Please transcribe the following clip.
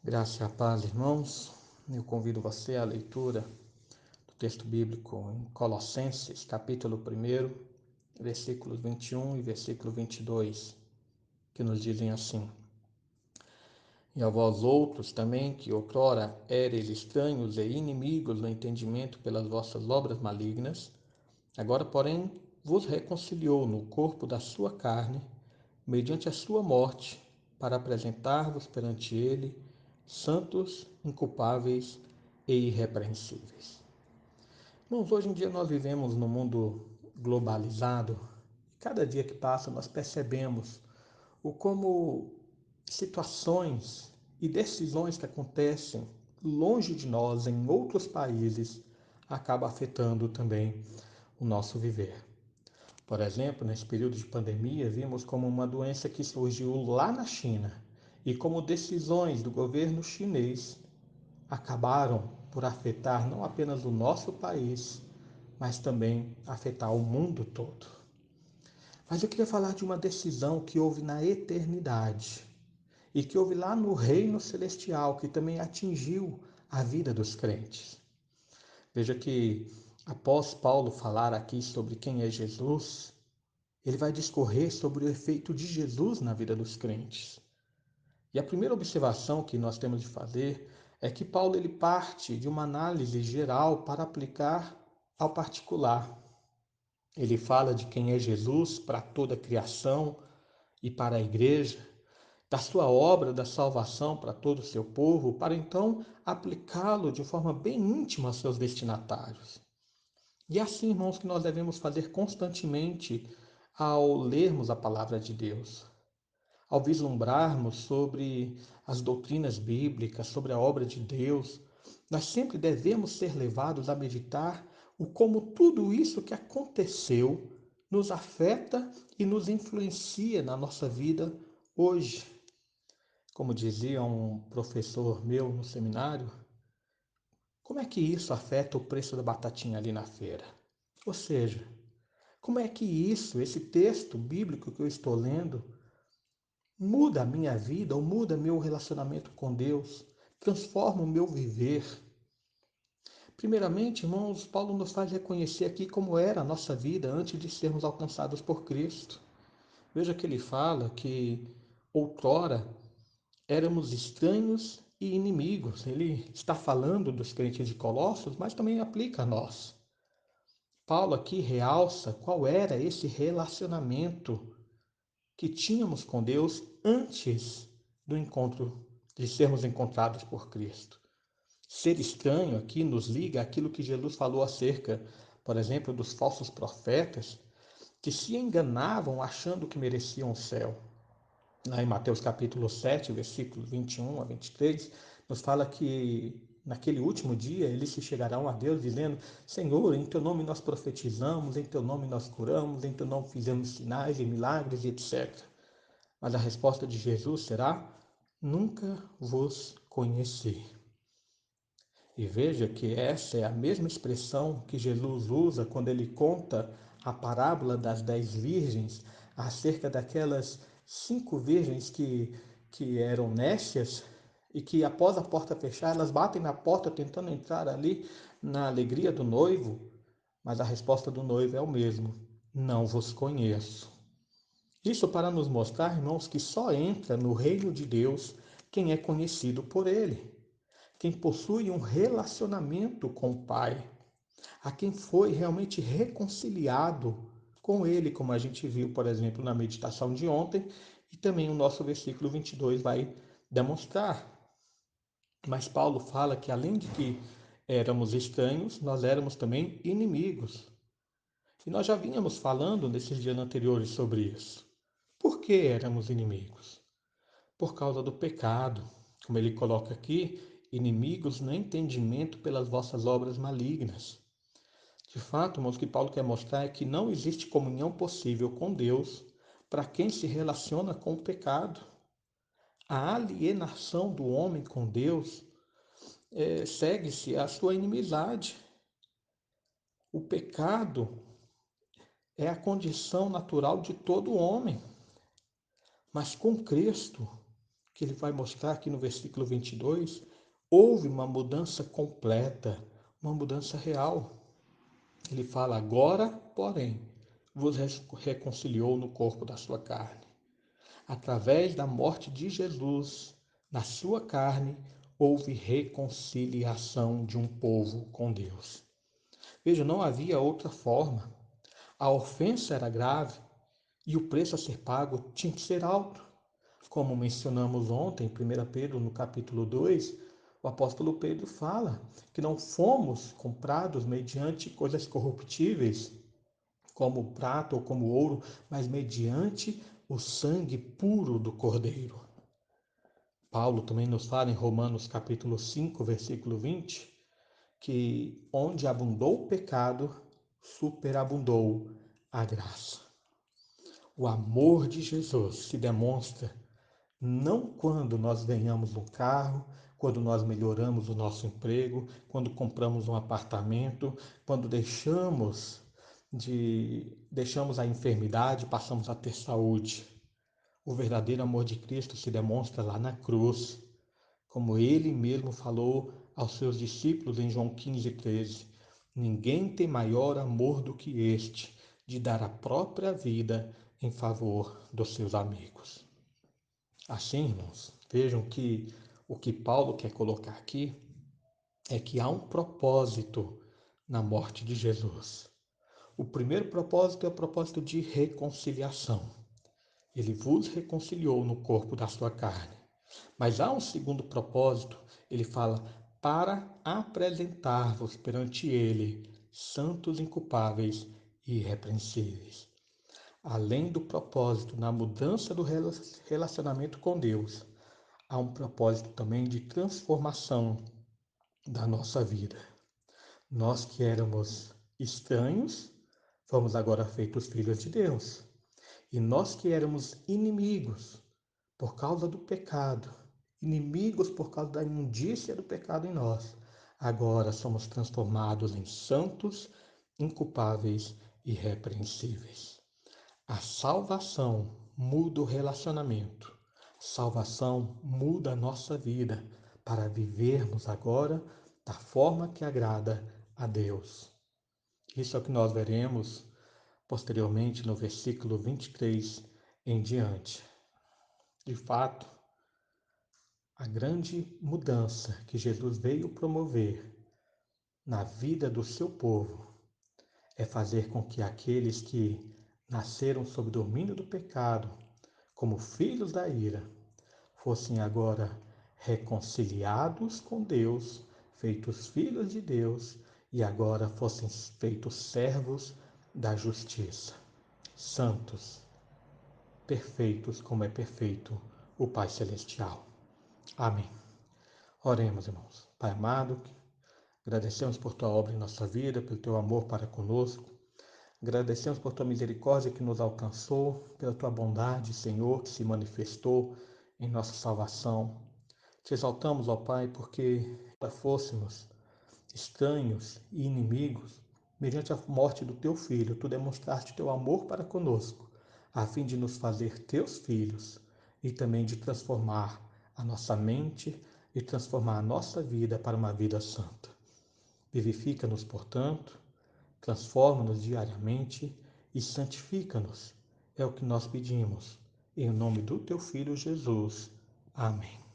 Graça e a paz, irmãos. Eu convido você à leitura do texto bíblico em Colossenses, capítulo 1, versículos 21 e versículo 22, que nos dizem assim: E a vós outros também, que outrora éreis estranhos e inimigos do entendimento pelas vossas obras malignas, agora, porém, vos reconciliou no corpo da sua carne, mediante a sua morte, para apresentar-vos perante ele santos, inculpáveis e irrepreensíveis. Irmãos, hoje em dia nós vivemos num mundo globalizado. Cada dia que passa nós percebemos o como situações e decisões que acontecem longe de nós, em outros países, acaba afetando também o nosso viver. Por exemplo, nesse período de pandemia, vimos como uma doença que surgiu lá na China e como decisões do governo chinês acabaram por afetar não apenas o nosso país, mas também afetar o mundo todo. Mas eu queria falar de uma decisão que houve na eternidade e que houve lá no reino celestial, que também atingiu a vida dos crentes. Veja que após Paulo falar aqui sobre quem é Jesus, ele vai discorrer sobre o efeito de Jesus na vida dos crentes. E a primeira observação que nós temos de fazer é que Paulo ele parte de uma análise geral para aplicar ao particular. Ele fala de quem é Jesus para toda a criação e para a igreja, da sua obra da salvação para todo o seu povo, para então aplicá-lo de forma bem íntima aos seus destinatários. E é assim, irmãos, que nós devemos fazer constantemente ao lermos a palavra de Deus, ao vislumbrarmos sobre as doutrinas bíblicas, sobre a obra de Deus. Nós sempre devemos ser levados a meditar o como tudo isso que aconteceu nos afeta e nos influencia na nossa vida hoje. Como dizia um professor meu no seminário, como é que isso afeta o preço da batatinha ali na feira? Ou seja, como é que isso, esse texto bíblico que eu estou lendo, muda a minha vida ou muda meu relacionamento com Deus, transforma o meu viver? Primeiramente, irmãos, Paulo nos faz reconhecer aqui como era a nossa vida antes de sermos alcançados por Cristo. Veja que ele fala que outrora éramos estranhos e inimigos. Ele está falando dos crentes de Colossos, mas também aplica a nós. Paulo aqui realça qual era esse relacionamento que tínhamos com Deus antes do encontro, de sermos encontrados por Cristo. Ser estranho aqui nos liga àquilo que Jesus falou acerca, por exemplo, dos falsos profetas que se enganavam achando que mereciam o céu. Lá em Mateus capítulo 7, versículos 21 a 23, nos fala que naquele último dia eles se chegarão a Deus dizendo: Senhor, em teu nome nós profetizamos, em teu nome nós curamos, em teu nome fizemos sinais e milagres, etc. Mas a resposta de Jesus será: nunca vos conheci. E veja que essa é a mesma expressão que Jesus usa quando ele conta a parábola das 10 virgens, acerca daquelas 5 virgens que eram nécias e que, após a porta fechar, elas batem na porta tentando entrar ali na alegria do noivo, mas a resposta do noivo é o mesmo: não vos conheço. Isso para nos mostrar, irmãos, que só entra no reino de Deus quem é conhecido por Ele, quem possui um relacionamento com o Pai, a quem foi realmente reconciliado com Ele, como a gente viu, por exemplo, na meditação de ontem, e também o nosso versículo 22 vai demonstrar. Mas Paulo fala que além de que éramos estranhos, nós éramos também inimigos. E nós já vínhamos falando nesses dias anteriores sobre isso. Por que éramos inimigos? Por causa do pecado. Como ele coloca aqui, inimigos no entendimento pelas vossas obras malignas. De fato, irmãos, o que Paulo quer mostrar é que não existe comunhão possível com Deus para quem se relaciona com o pecado. A alienação do homem com Deus segue-se à sua inimizade. O pecado é a condição natural de todo homem. Mas com Cristo, que ele vai mostrar aqui no versículo 22, houve uma mudança completa, uma mudança real. Ele fala: agora, porém, vos reconciliou no corpo da sua carne. Através da morte de Jesus, na sua carne, houve reconciliação de um povo com Deus. Veja, não havia outra forma. A ofensa era grave e o preço a ser pago tinha que ser alto. Como mencionamos ontem, em 1 Pedro, no capítulo 2, o apóstolo Pedro fala que não fomos comprados mediante coisas corruptíveis, como prata ou como ouro, mas mediante o sangue puro do Cordeiro. Paulo também nos fala em Romanos capítulo 5, versículo 20, que onde abundou o pecado, superabundou a graça. O amor de Jesus se demonstra não quando nós ganhamos um carro, quando nós melhoramos o nosso emprego, quando compramos um apartamento, quando deixamos a enfermidade, passamos a ter saúde. O verdadeiro amor de Cristo se demonstra lá na cruz, como ele mesmo falou aos seus discípulos em João 15:13. Ninguém tem maior amor do que este, de dar a própria vida em favor dos seus amigos. Assim, irmãos, vejam que o que Paulo quer colocar aqui é que há um propósito na morte de Jesus. O primeiro propósito é o propósito de reconciliação. Ele vos reconciliou no corpo da sua carne. Mas há um segundo propósito, ele fala, para apresentar-vos perante ele, santos, inculpáveis e irrepreensíveis. Além do propósito na mudança do relacionamento com Deus, há um propósito também de transformação da nossa vida. Nós que éramos estranhos, fomos agora feitos filhos de Deus. E nós que éramos inimigos por causa do pecado, inimigos por causa da imundícia do pecado em nós, agora somos transformados em santos, inculpáveis e irrepreensíveis. A salvação muda o relacionamento. A salvação muda a nossa vida para vivermos agora da forma que agrada a Deus. Isso é o que nós veremos posteriormente no versículo 23 em diante. De fato, a grande mudança que Jesus veio promover na vida do seu povo é fazer com que aqueles que nasceram sob domínio do pecado, como filhos da ira, fossem agora reconciliados com Deus, feitos filhos de Deus e agora fossem feitos servos da justiça, santos, perfeitos como é perfeito o Pai Celestial. Amém. Oremos, irmãos. Pai amado, agradecemos por tua obra em nossa vida, pelo teu amor para conosco. Agradecemos por tua misericórdia que nos alcançou, pela tua bondade, Senhor, que se manifestou em nossa salvação. Te exaltamos, ó Pai, porque fôssemos estranhos e inimigos, mediante a morte do teu Filho, tu demonstraste teu amor para conosco, a fim de nos fazer teus filhos e também de transformar a nossa mente e transformar a nossa vida para uma vida santa. Vivifica-nos, portanto, transforma-nos diariamente e santifica-nos. É o que nós pedimos. Em nome do teu Filho Jesus. Amém.